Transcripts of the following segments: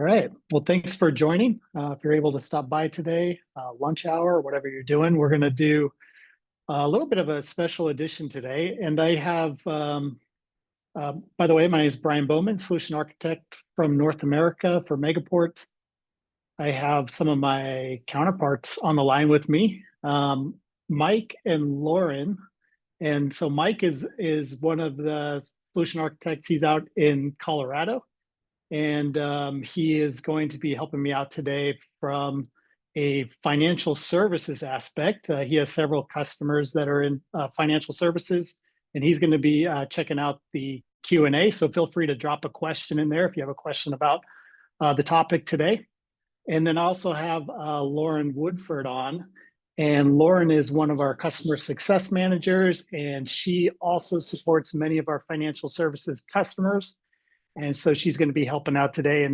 All right. Well, thanks for joining. If you're able to stop by today, lunch hour, or whatever you're doing, we're going to do a little bit of a special edition today. And I have, by the way, my name is Brian Bowman, Solution Architect from North America for Megaport. I have some of my counterparts on the line with me, Mike and Lauren. And so Mike is one of the solution architects. He's out in Colorado. And he is going to be helping me out today from a financial services aspect. He has several customers that are in financial services, and he's going to be checking out the Q&A. So feel free to drop a question in there if you have a question about the topic today. And then I also have Lauren Woodford on. And Lauren is one of our customer success managers, and she also supports many of our financial services customers. And so she's going to be helping out today.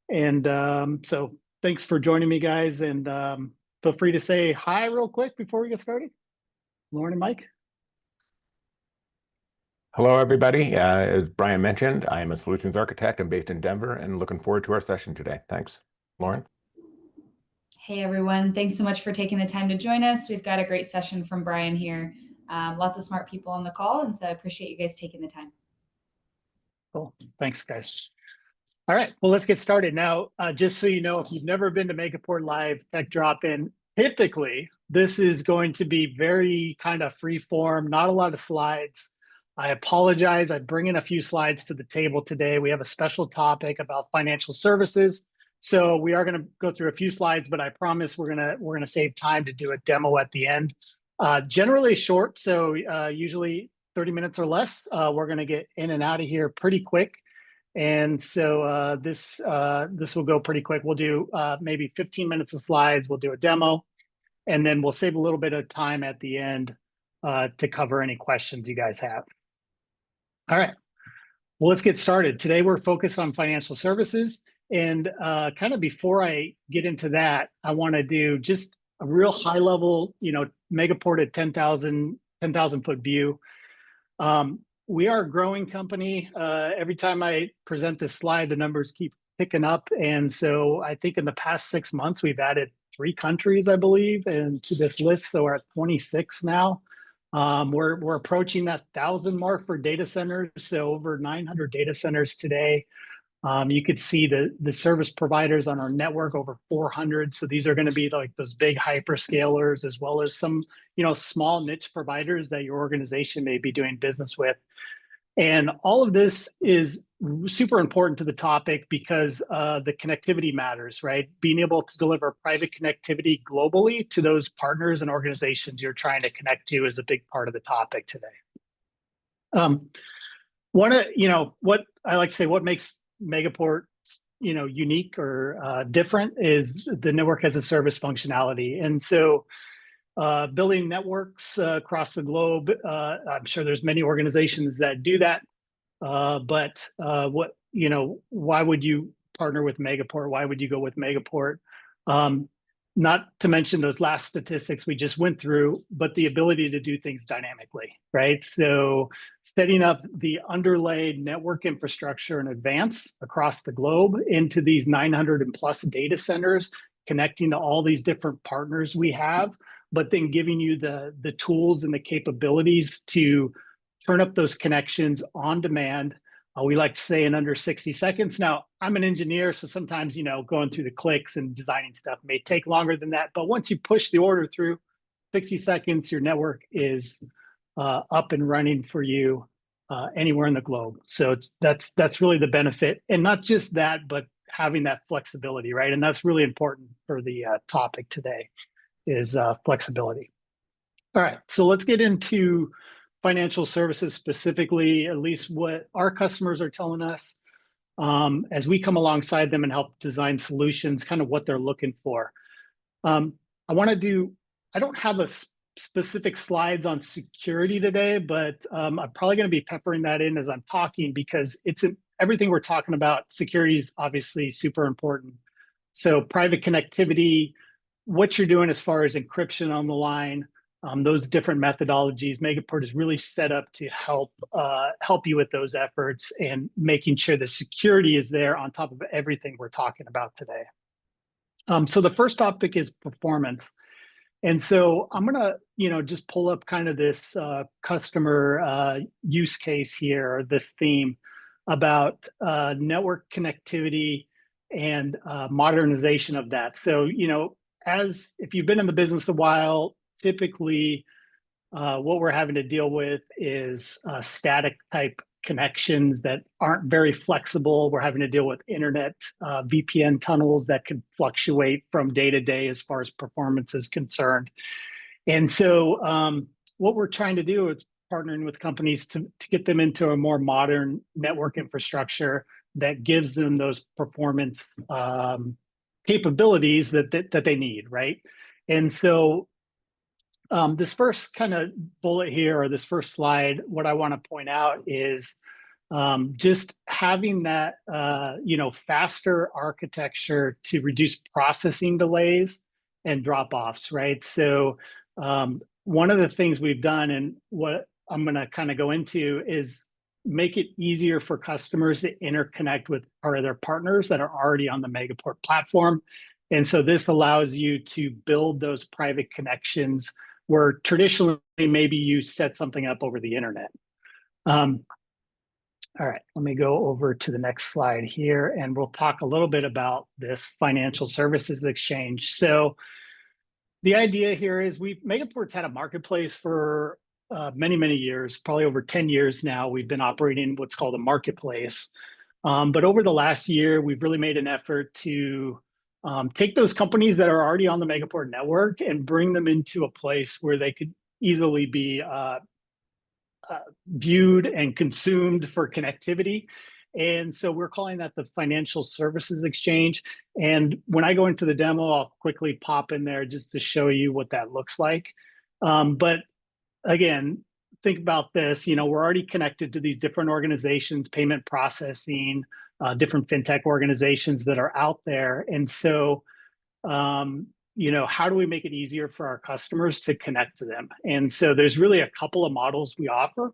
So thanks for joining me, guys. And feel free to say hi real quick before we get started. Lauren and Mike. Hello, everybody. As Brian mentioned, I am a solutions architect. I'm based in Denver and looking forward to our session today. Thanks. Lauren? Hey, everyone. Thanks so much for taking the time to join us. We've got a great session from Brian here. Lots of smart people on the call, and so I appreciate you guys taking the time. Cool. Thanks, guys. All right. Well, let's get started. Now, just so you know, if you've never been to Megaport Live Tech Drop-In, typically this is going to be very kind of free form, not a lot of slides. I apologize. I bring in a few slides to the table today. We have a special topic about financial services. So we are going to go through a few slides, but I promise we're gonna save time to do a demo at the end. Generally short, so usually 30 minutes or less. We're going to get in and out of here pretty quick. And so this will go pretty quick. We'll do maybe 15 minutes of slides. We'll do a demo, and then we'll save a little bit of time at the end to cover any questions you guys have. All right, well, let's get started. Today, we're focused on financial services. And kind of before I get into that, I want to do just a real high level, Megaport at 10,000 foot view. We are a growing company. Every time I present this slide, the numbers keep picking up. And so I think in the past 6 months, we've added 3 countries, I believe, and to this list. So we're at 26 now. We're approaching that 1,000 mark for data centers. So over 900 data centers today. You could see the service providers on our network, over 400. So these are going to be like those big hyperscalers, as well as some, small niche providers that your organization may be doing business with. And all of this is super important to the topic because the connectivity matters, right? Being able to deliver private connectivity globally to those partners and organizations you're trying to connect to is a big part of the topic today. What I like to say, what makes Megaport, unique or different is the network as a service functionality. And so building networks across the globe, I'm sure there's many organizations that do that. But why would you partner with Megaport? Why would you go with Megaport? Not to mention those last statistics we just went through, but the ability to do things dynamically, right? So setting up the underlaid network infrastructure in advance across the globe into these 900 and plus data centers, connecting to all these different partners we have, but then giving you the tools and the capabilities to turn up those connections on demand. We like to say in under 60 seconds. Now, I'm an engineer, so sometimes, going through the clicks and designing stuff may take longer than that. But once you push the order through 60 seconds, your network is up and running for you anywhere in the globe. So that's really the benefit. And not just that, but having that flexibility, right? And that's really important for the topic today is flexibility. All right, so let's get into financial services specifically, at least what our customers are telling us as we come alongside them and help design solutions, kind of what they're looking for. I don't have a specific slides on security today, but I'm probably going to be peppering that in as I'm talking because everything we're talking about. Security is obviously super important. So private connectivity, what you're doing as far as encryption on the line, those different methodologies. Megaport is really set up to help you with those efforts and making sure the security is there on top of everything we're talking about today. So the first topic is performance. And so I'm gonna, just pull up kind of this customer use case here, or this theme about network connectivity and modernization of that. So, as if you've been in the business a while, typically what we're having to deal with is static type connections that aren't very flexible. We're having to deal with internet VPN tunnels that can fluctuate from day to day as far as performance is concerned. And so what we're trying to do is partnering with companies to get them into a more modern network infrastructure that gives them those performance capabilities that they need, right? And so this first kind of bullet here, or this first slide, what I want to point out is just having that, faster architecture to reduce processing delays and drop-offs, right? So one of the things we've done, and what I'm going to kind of go into, is make it easier for customers to interconnect with our other partners that are already on the Megaport platform. And so this allows you to build those private connections where traditionally maybe you set something up over the internet. All right, let me go over to the next slide here, and we'll talk a little bit about this financial services exchange. So the idea here is Megaport's had a marketplace for many, many years, probably over 10 years now. We've been operating what's called a marketplace. But over the last year, we've really made an effort to take those companies that are already on the Megaport network and bring them into a place where they could easily be viewed and consumed for connectivity. And so we're calling that the Financial Services Exchange. And when I go into the demo, I'll quickly pop in there just to show you what that looks like. But again, think about this, we're already connected to these different organizations, payment processing, different fintech organizations that are out there. And so, how do we make it easier for our customers to connect to them? And so there's really a couple of models we offer.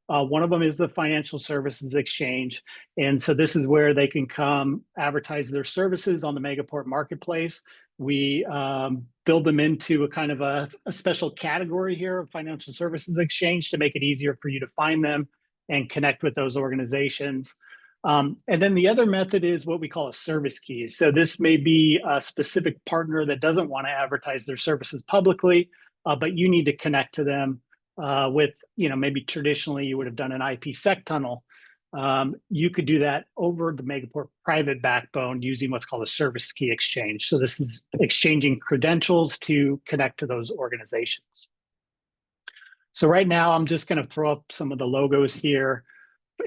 One of them is the Financial Services Exchange. And so this is where they can come advertise their services on the Megaport Marketplace. We build them into a kind of a special category here of Financial Services Exchange to make it easier for you to find them and connect with those organizations. And then the other method is what we call a service key. So this may be a specific partner that doesn't want to advertise their services publicly, but you need to connect to them with, maybe traditionally you would have done an IPsec tunnel. You could do that over the Megaport private backbone using what's called a service key exchange. So this is exchanging credentials to connect to those organizations. So right now, I'm just going to throw up some of the logos here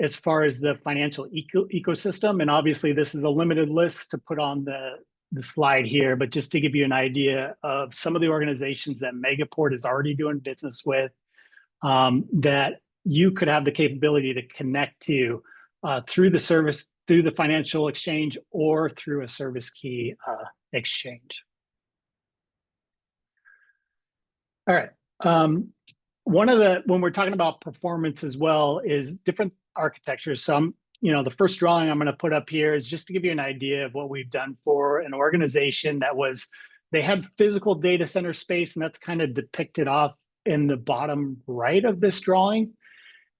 as far as the financial ecosystem. And obviously, this is a limited list to put on the slide here, but just to give you an idea of some of the organizations that Megaport is already doing business with, that you could have the capability to connect to through the financial exchange or through a service key exchange. All right. When we're talking about performance as well, is different architectures. So the first drawing I'm going to put up here is just to give you an idea of what we've done for an organization they had physical data center space, and that's kind of depicted off in the bottom right of this drawing.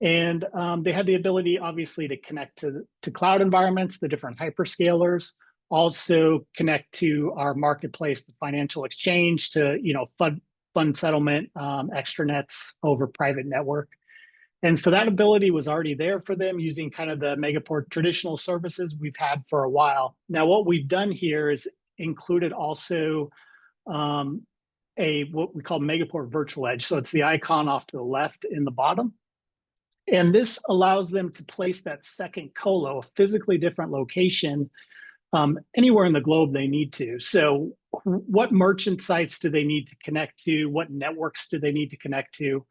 And they had the ability, obviously, to connect to cloud environments, the different hyperscalers, also connect to our marketplace, the financial exchange, to fund settlement, extranets over private network. And so that ability was already there for them using kind of the Megaport traditional services we've had for a while. Now, what we've done here is included also what we call Megaport Virtual Edge. So it's the icon off to the left in the bottom. And this allows them to place that second colo, a physically different location, anywhere in the globe they need to. So what merchant sites do they need to connect to? What networks do they need to connect to?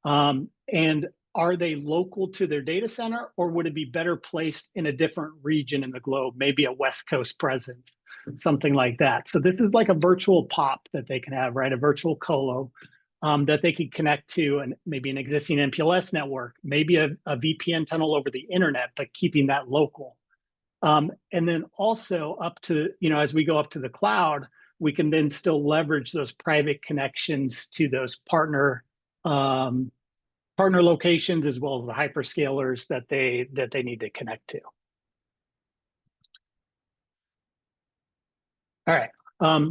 And are they local to their data center, or would it be better placed in a different region in the globe, maybe a West Coast presence, something like that? So this is like a virtual POP that they can have, right? A virtual colo. that they could connect to, and maybe an existing MPLS network, maybe a VPN tunnel over the internet, but keeping that local. And then also up to, as we go up to the cloud, we can then still leverage those private connections to those partner locations, as well as the hyperscalers that they need to connect to. All right.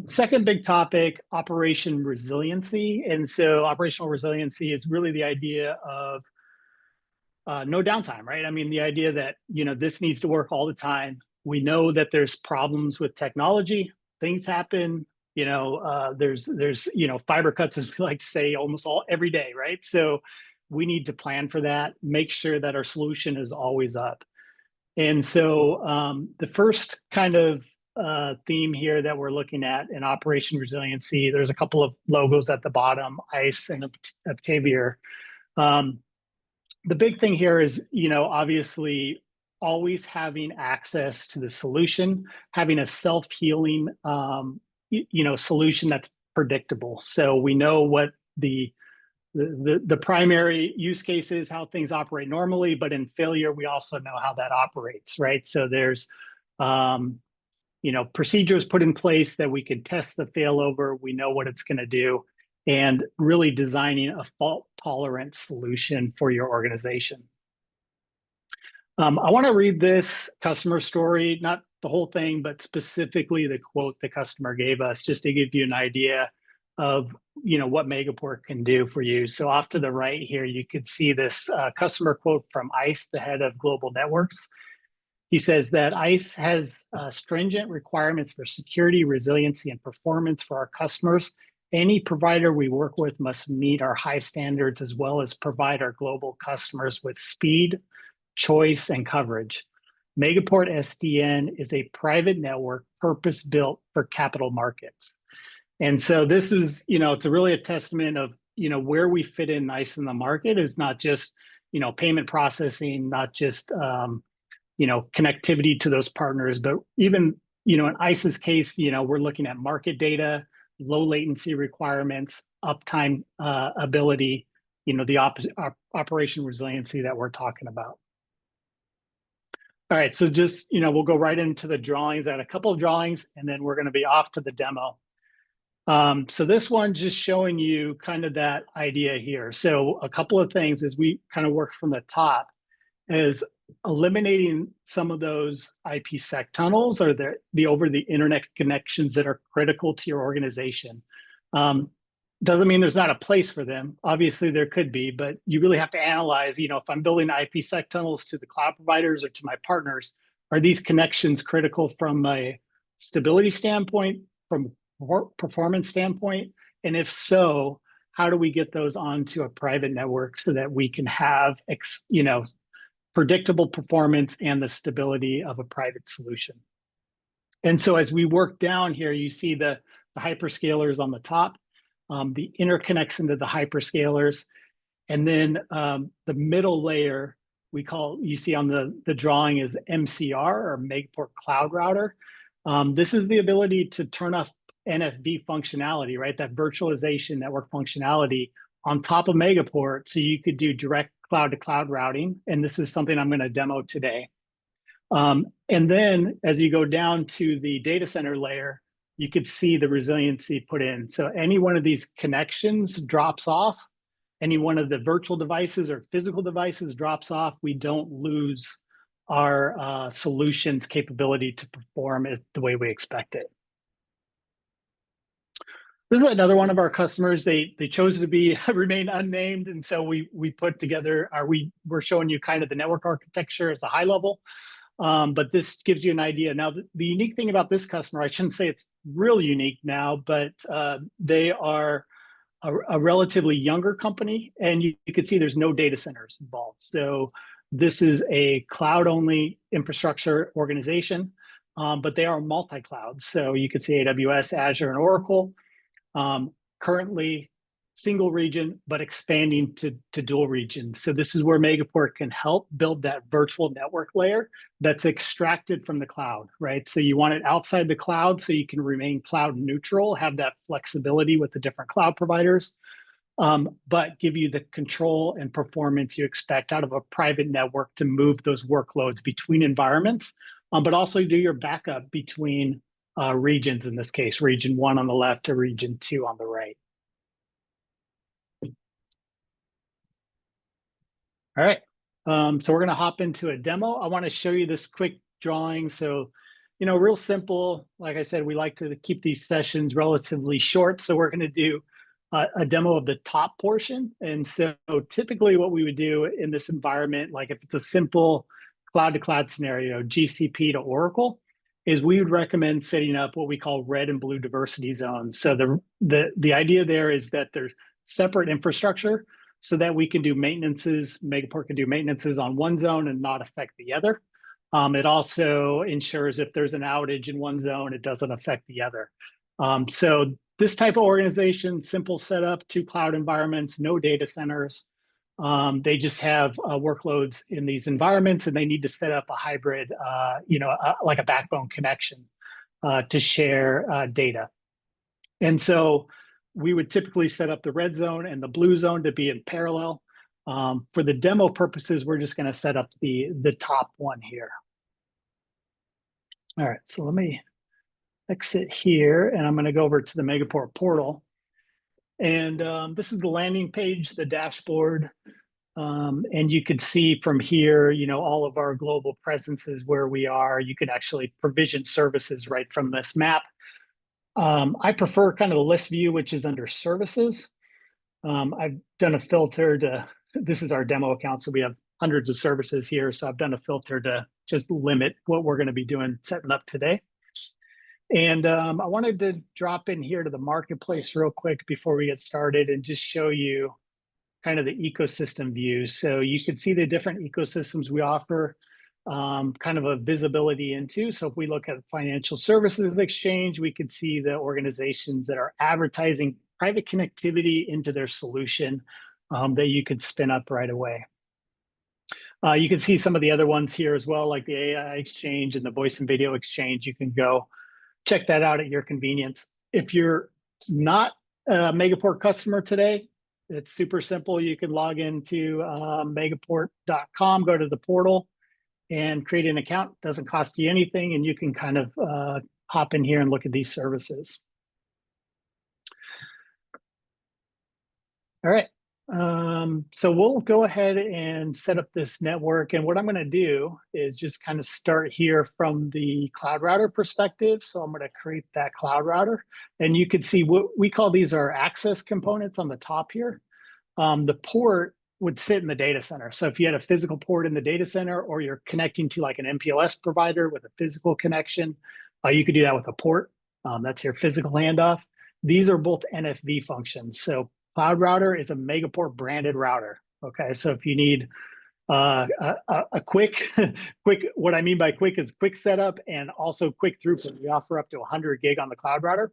Second big topic, operation resiliency. And so operational resiliency is really the idea of no downtime, right? I mean, the idea that, this needs to work all the time. We know that there's problems with technology, things happen, there's fiber cuts, as we like to say, almost every day, right? So we need to plan for that, make sure that our solution is always up. And so the first kind of theme here that we're looking at in operation resiliency, there's a couple of logos at the bottom, ICE and Optavia. The big thing here is, obviously always having access to the solution, having a self-healing, solution that's predictable. So we know what the primary use case is, how things operate normally, but in failure, we also know how that operates, right? So there's, procedures put in place that we can test the failover. We know what it's going to do, and really designing a fault-tolerant solution for your organization. I want to read this customer story, not the whole thing, but specifically the quote the customer gave us, just to give you an idea of what Megaport can do for you. So off to the right here, you could see this customer quote from ICE, the head of global networks. He says that ICE has stringent requirements for security, resiliency, and performance for our customers. Any provider we work with must meet our high standards, as well as provide our global customers with speed, choice, and coverage. Megaport SDN is a private network purpose-built for capital markets. And so this is, it's really a testament of, where we fit in nice in the market is not just, payment processing, not just, connectivity to those partners, but even, in ICE's case, we're looking at market data, low latency requirements, uptime ability, the operation resiliency that we're talking about. All right, so just, we'll go right into the drawings. I had a couple of drawings, and then we're going to be off to the demo. So this one just showing you kind of that idea here. So a couple of things as we kind of work from the top is eliminating some of those IPsec tunnels or the over the internet connections that are critical to your organization. Doesn't mean there's not a place for them. Obviously there could be, but you really have to analyze, if I'm building IPsec tunnels to the cloud providers or to my partners, are these connections critical from a stability standpoint, from performance standpoint? And if so, how do we get those onto a private network so that we can have, predictable performance and the stability of a private solution? And so as we work down here, you see the hyperscalers on the top, the interconnects into the hyperscalers, and then the middle layer you see on the drawing is MCR, or Megaport Cloud Router. This is the ability to turn off NFV functionality, right? That virtualization network functionality on top of Megaport, so you could do direct cloud-to-cloud routing. And this is something I'm going to demo today. And then as you go down to the data center layer, you could see the resiliency put in. So any one of these connections drops off, any one of the virtual devices or physical devices drops off, we don't lose our solution's capability to perform it the way we expect it. This is another one of our customers. They chose to remain unnamed, and so we put together, we're showing you kind of the network architecture as a high level, but this gives you an idea. Now, the unique thing about this customer, I shouldn't say it's really unique now, but they are a relatively younger company, and you can see there's no data centers involved. So this is a cloud-only infrastructure organization, but they are multi-cloud. So you could see AWS, Azure, and Oracle. Currently single region, but expanding to dual region. So this is where Megaport can help build that virtual network layer that's extracted from the cloud, right? So you want it outside the cloud so you can remain cloud neutral, have that flexibility with the different cloud providers, but give you the control and performance you expect out of a private network to move those workloads between environments, but also do your backup between regions, in this case, region 1 on the left to region 2 on the right. All right, so we're going to hop into a demo. I want to show you this quick drawing. So, real simple. Like I said, we like to keep these sessions relatively short. So we're going to do a demo of the top portion. And so typically what we would do in this environment, like if it's a simple cloud-to-cloud scenario, GCP to Oracle, is we would recommend setting up what we call red and blue diversity zones. So the idea there is that there's separate infrastructure so that we can do maintenances, Megaport can do maintenances on one zone and not affect the other. It also ensures if there's an outage in one zone, it doesn't affect the other. So this type of organization, simple setup, 2 cloud environments, no data centers. They just have workloads in these environments, and they need to set up a hybrid, like a backbone connection to share data. And so we would typically set up the red zone and the blue zone to be in parallel. For the demo purposes, we're just going to set up the top one here. All right, so let me exit here, and I'm going to go over to the Megaport portal. And this is the landing page, the dashboard. And you could see from here, all of our global presences where we are. You could actually provision services right from this map. I prefer kind of the list view, which is under services. I've done a filter to, this is our demo account, so we have hundreds of services here. So I've done a filter to just limit what we're going to be doing, setting up today. And I wanted to drop in here to the marketplace real quick before we get started and just show you kind of the ecosystem view. So you can see the different ecosystems we offer, kind of a visibility into. So if we look at financial services exchange, we could see the organizations that are advertising private connectivity into their solution that you could spin up right away. You can see some of the other ones here as well, like the AI exchange and the voice and video exchange. You can go check that out at your convenience. If you're not a Megaport customer today, it's super simple. You can log into megaport.com, go to the portal, and create an account. It doesn't cost you anything, and you can kind of hop in here and look at these services. All right. So we'll go ahead and set up this network. And what I'm going to do is just kind of start here from the cloud router perspective. So I'm going to create that cloud router. And you can see what we call these are access components on the top here. The port would sit in the data center. So if you had a physical port in the data center, or you're connecting to like an MPLS provider with a physical connection, you could do that with a port. That's your physical handoff. These are both NFV functions. So Cloud Router is a Megaport branded router. Okay, so if you need a quick, what I mean by quick is quick setup and also quick throughput. We offer up to 100 gig on the Cloud Router.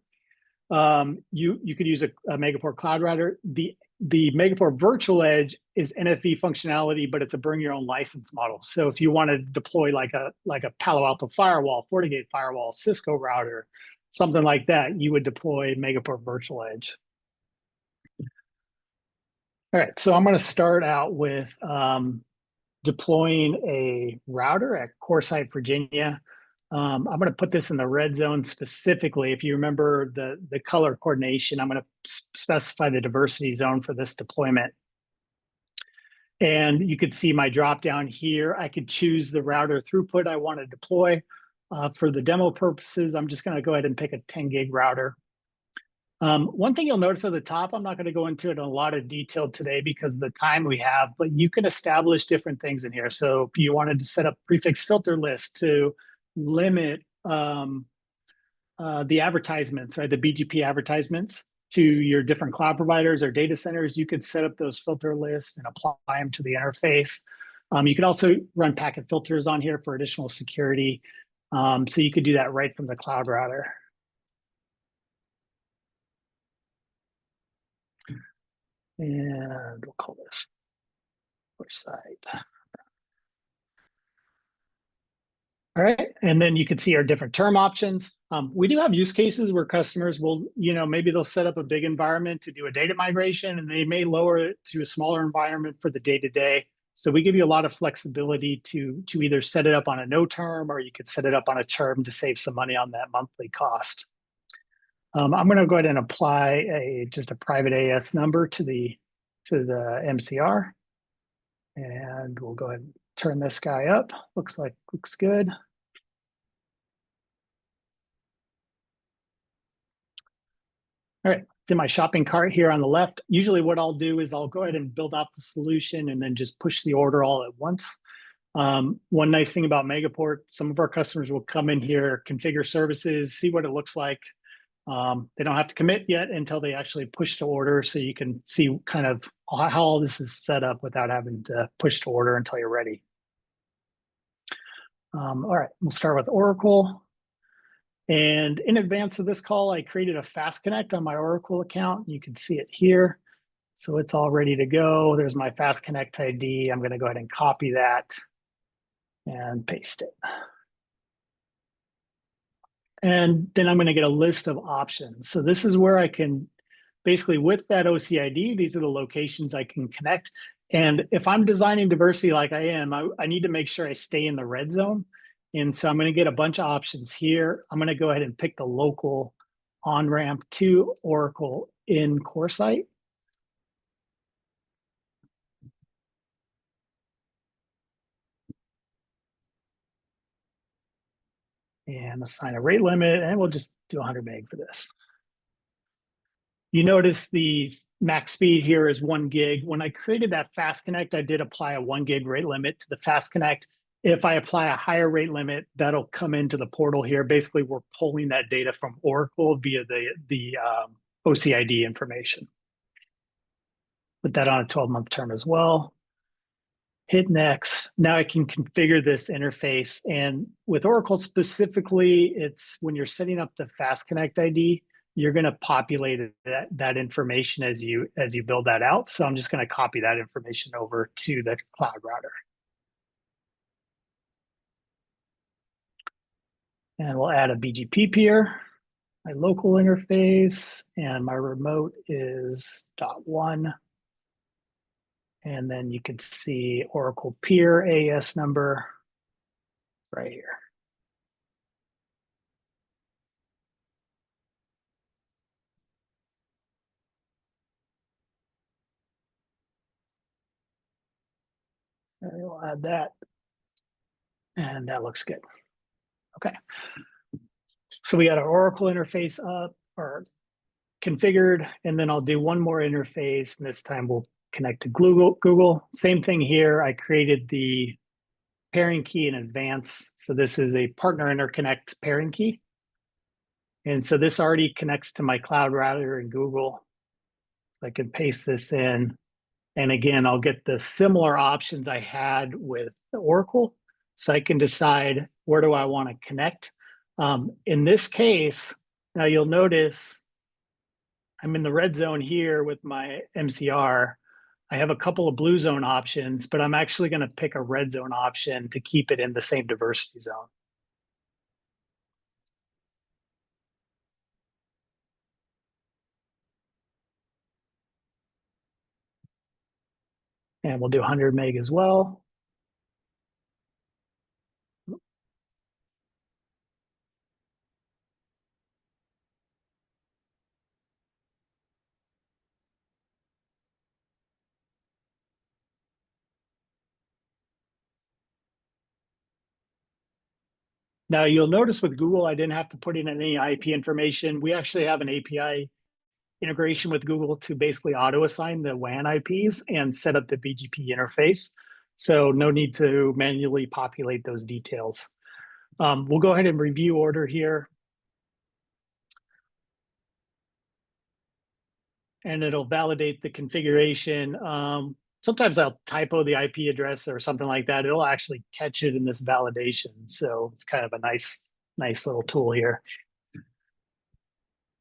You could use a Megaport Cloud Router. The Megaport Virtual Edge is NFV functionality, but it's a bring your own license model. So if you want to deploy like a Palo Alto firewall, FortiGate firewall, Cisco router, something like that, you would deploy Megaport Virtual Edge. All right, so I'm going to start out with deploying a router at Core Site, Virginia. I'm going to put this in the red zone specifically. If you remember the color coordination, I'm going to specify the diversity zone for this deployment. And you could see my drop down here. I could choose the router throughput I want to deploy. For the demo purposes, I'm just going to go ahead and pick a 10 gig router. One thing you'll notice at the top, I'm not going to go into it in a lot of detail today because of the time we have, but you can establish different things in here. So if you wanted to set up prefix filter list to limit the advertisements, right, the BGP advertisements to your different cloud providers or data centers, you could set up those filter lists and apply them to the interface. You can also run packet filters on here for additional security. So you could do that right from the cloud router. And we'll call this Core Site. All right, and then you can see our different term options. We do have use cases where customers will, maybe they'll set up a big environment to do a data migration, and they may lower it to a smaller environment for the day-to-day. So we give you a lot of flexibility to either set it up on a no term, or you could set it up on a term to save some money on that monthly cost. I'm going to go ahead and apply just a private AS number to the MCR, and we'll go ahead and turn this guy up. Looks good. All right, it's in my shopping cart here on the left. Usually what I'll do is I'll go ahead and build out the solution and then just push the order all at once. One nice thing about Megaport, some of our customers will come in here, configure services, see what it looks like. They don't have to commit yet until they actually push to order, so you can see kind of how all this is set up without having to push to order until you're ready. All right, we'll start with Oracle. And in advance of this call, I created a Fast Connect on my Oracle account. You can see it here. So it's all ready to go. There's my Fast Connect ID. I'm going to go ahead and copy that and paste it. And then I'm going to get a list of options. So this is where I can basically, with that OCID, these are the locations I can connect. And if I'm designing diversity like I am, I need to make sure I stay in the red zone. And so I'm going to get a bunch of options here. I'm going to go ahead and pick the local on-ramp to Oracle in CoreSite. And assign a rate limit, and we'll just do 100 meg for this. You notice the max speed here is 1 gig. When I created that Fast Connect, I did apply a 1 gig rate limit to the Fast Connect. If I apply a higher rate limit, that'll come into the portal here. Basically, we're pulling that data from Oracle via the OCID information. Put that on a 12-month term as well. Hit next. Now I can configure this interface. And with Oracle specifically, it's when you're setting up the Fast Connect ID, you're going to populate that information as you build that out. So I'm just going to copy that information over to the cloud router. And we'll add a BGP peer, my local interface, and my remote is .1. And then you can see Oracle peer AS number right here. And we'll add that. And that looks good. Okay. So we got our Oracle interface up or configured, and then I'll do one more interface, and this time we'll connect to Google. Same thing here. I created the pairing key in advance. So this is a partner interconnect pairing key. And so this already connects to my cloud router in Google. I can paste this in. And again, I'll get the similar options I had with the Oracle. So I can decide where do I want to connect. In this case, now you'll notice I'm in the red zone here with my MCR. I have a couple of blue zone options, but I'm actually going to pick a red zone option to keep it in the same diversity zone. And we'll do 100 meg as well. Now you'll notice with Google, I didn't have to put in any IP information. We actually have an API integration with Google to basically auto-assign the WAN IPs and set up the BGP interface. So no need to manually populate those details. We'll go ahead and review order here. And it'll validate the configuration. Sometimes I'll typo the IP address or something like that. It'll actually catch it in this validation. So it's kind of a nice little tool here.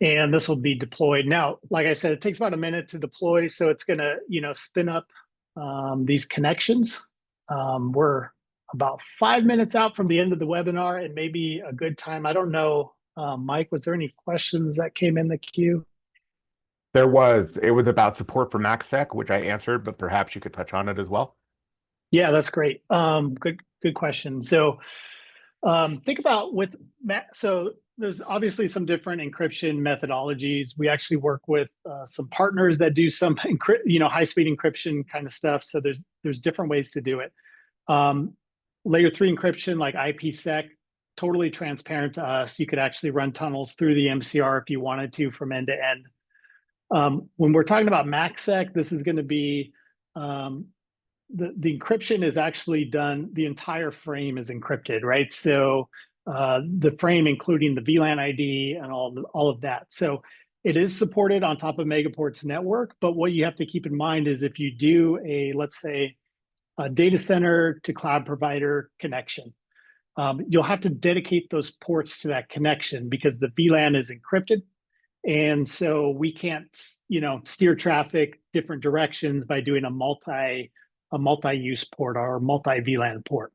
And this will be deployed. Now, like I said, it takes about a minute to deploy. So it's gonna, spin up these connections. We're about 5 minutes out from the end of the webinar and maybe a good time. I don't know, Mike, was there any questions that came in the queue? It was about support for MaxSec, which I answered, but perhaps you could touch on it as well. Yeah, that's great. Good question. So think about so there's obviously some different encryption methodologies. We actually work with some partners that do some high-speed encryption kind of stuff. So there's different ways to do it. Layer 3 encryption like IPsec, totally transparent to us. You could actually run tunnels through the MCR if you wanted to from end to end. When we're talking about MaxSec, this is going to be the encryption is actually done, the entire frame is encrypted, right? So the frame, including the VLAN ID and all of that. So it is supported on top of Megaport's network, but what you have to keep in mind is if you do let's say, a data center to cloud provider connection, you'll have to dedicate those ports to that connection because the VLAN is encrypted. And so we can't, steer traffic different directions by doing a multi-use port or multi-VLAN port.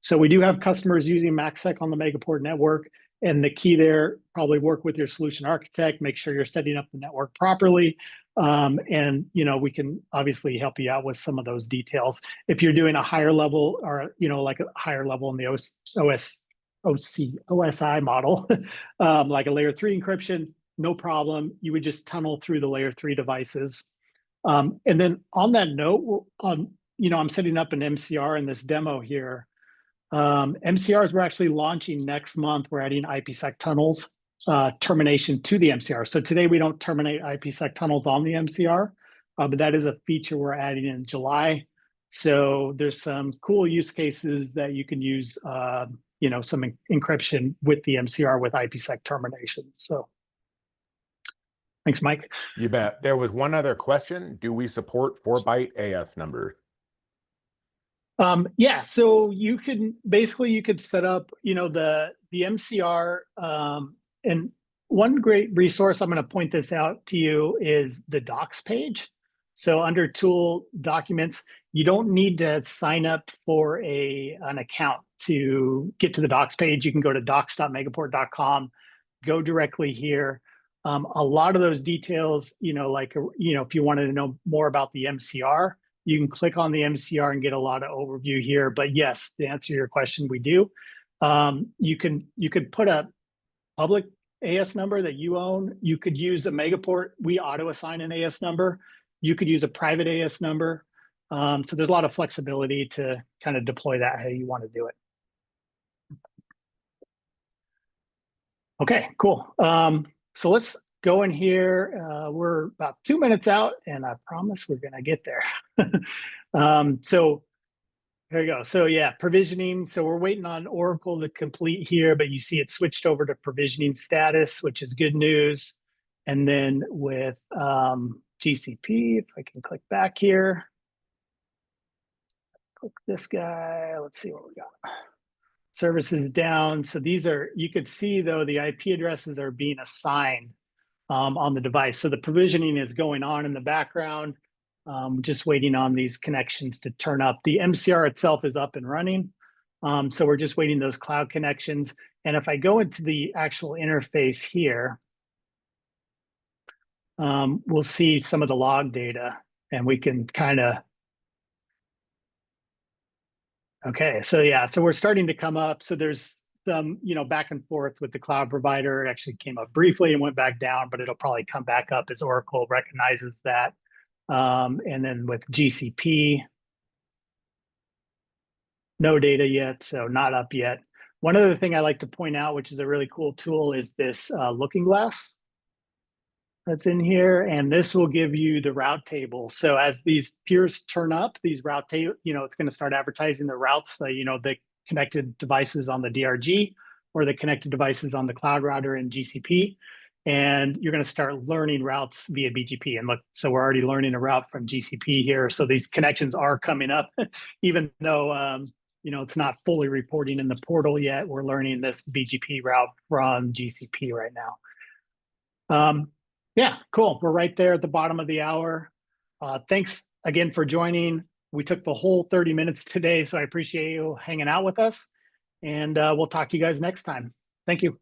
So we do have customers using MaxSec on the Megaport network. And the key there, probably work with your solution architect, make sure you're setting up the network properly. And, we can obviously help you out with some of those details. If you're doing a higher level or, like a higher level in the OSI model, like a layer 3 encryption, no problem. You would just tunnel through the layer 3 devices. And then on that note, I'm setting up an MCR in this demo here. MCRs we're actually launching next month. We're adding IPsec tunnels termination to the MCR. So today we don't terminate IPsec tunnels on the MCR, but that is a feature we're adding in July. So there's some cool use cases that you can use, some encryption with the MCR with IPsec termination. So thanks, Mike. You bet. There was one other question. Do we support 4-byte AS numbers? Yeah, so you could set up, the MCR, and one great resource, I'm going to point this out to you, is the docs page. So under tool documents, you don't need to sign up for an account to get to the docs page. You can go to docs.megaport.com, go directly here. A lot of those details, if you wanted to know more about the MCR, you can click on the MCR and get a lot of overview here. But yes, to answer your question, we do. You could put a public AS number that you own. You could use a Megaport. We auto assign an AS number. You could use a private AS number. So there's a lot of flexibility to kind of deploy that how you want to do it. Okay, cool. So let's go in here. We're about 2 minutes out, and I promise we're going to get there. So there you go. So yeah, provisioning. So we're waiting on Oracle to complete here, but you see it switched over to provisioning status, which is good news. And then with GCP, if I can click back here, click this guy. Let's see what we got. Services down. So these are, you could see though, the IP addresses are being assigned on the device. So the provisioning is going on in the background. Just waiting on these connections to turn up. The MCR itself is up and running. So we're just waiting those cloud connections. And if I go into the actual interface here, we'll see some of the log data and we can kind of, okay, so yeah, so we're starting to come up. So there's some, back and forth with the cloud provider. It actually came up briefly and went back down, but it'll probably come back up as Oracle recognizes that. And then with GCP, no data yet, so not up yet. One other thing I like to point out, which is a really cool tool, is this looking glass that's in here. And this will give you the route table. So as these peers turn up, these route table, it's going to start advertising the routes, the connected devices on the DRG or the connected devices on the cloud router in GCP. And you're going to start learning routes via BGP. And look, so we're already learning a route from GCP here. So these connections are coming up, even though, it's not fully reporting in the portal yet. We're learning this BGP route from GCP right now. Yeah, cool. We're right there at the bottom of the hour. Thanks again for joining. We took the whole 30 minutes today, so I appreciate you hanging out with us. And we'll talk to you guys next time. Thank you.